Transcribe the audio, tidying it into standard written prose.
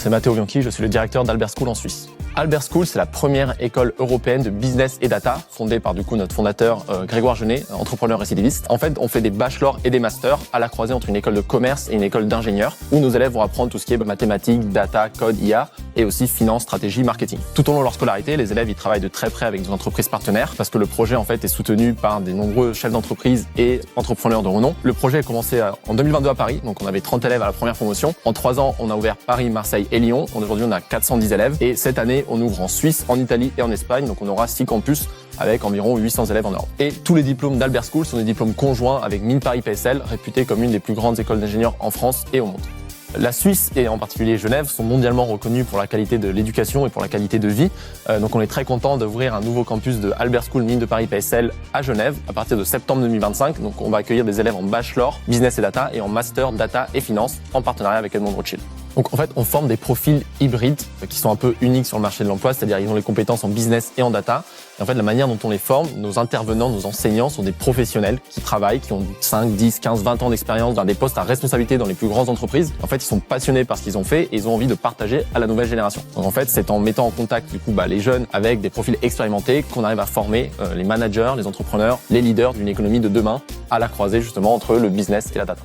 c'est Matteo Bianchi, je suis le directeur d'Albert School en Suisse. Albert School, c'est la première école européenne de business et data, fondée par notre fondateur Grégoire Genet, entrepreneur récidiviste. En fait, on fait des bachelors et des masters à la croisée entre une école de commerce et une école d'ingénieurs, où nos élèves vont apprendre tout ce qui est mathématiques, data, code, IA, et aussi finance, stratégie, marketing. Tout au long de leur scolarité, les élèves ils travaillent de très près avec des entreprises partenaires, parce que le projet en fait est soutenu par des nombreux chefs d'entreprise et entrepreneurs de renom. Le projet a commencé en 2022 à Paris, donc on avait 30 élèves à la première promotion. En 3 ans, on a ouvert Paris, Marseille et Lyon. Aujourd'hui, on a 410 élèves. Et cette année, on ouvre en Suisse, en Italie et en Espagne. Donc on aura 6 campus avec environ 800 élèves en Europe. Et tous les diplômes d'Albert School sont des diplômes conjoints avec Mines Paris PSL, réputée comme une des plus grandes écoles d'ingénieurs en France et au monde. La Suisse et en particulier Genève sont mondialement reconnus pour la qualité de l'éducation et pour la qualité de vie. Donc on est très content d'ouvrir un nouveau campus de Albert School Mines de Paris PSL à Genève à partir de septembre 2025. Donc on va accueillir des élèves en bachelor business et data et en master data et finance en partenariat avec Edmond Rothschild. Donc en fait, on forme des profils hybrides qui sont un peu uniques sur le marché de l'emploi, c'est-à-dire ils ont les compétences en business et en data. Et en fait, la manière dont on les forme, nos intervenants, nos enseignants sont des professionnels qui travaillent, qui ont 5, 10, 15, 20 ans d'expérience dans des postes à responsabilité dans les plus grandes entreprises. En fait, ils sont passionnés par ce qu'ils ont fait et ils ont envie de partager à la nouvelle génération. Donc en fait, c'est en mettant en contact les jeunes avec des profils expérimentés qu'on arrive à former les managers, les entrepreneurs, les leaders d'une économie de demain à la croisée justement entre le business et la data.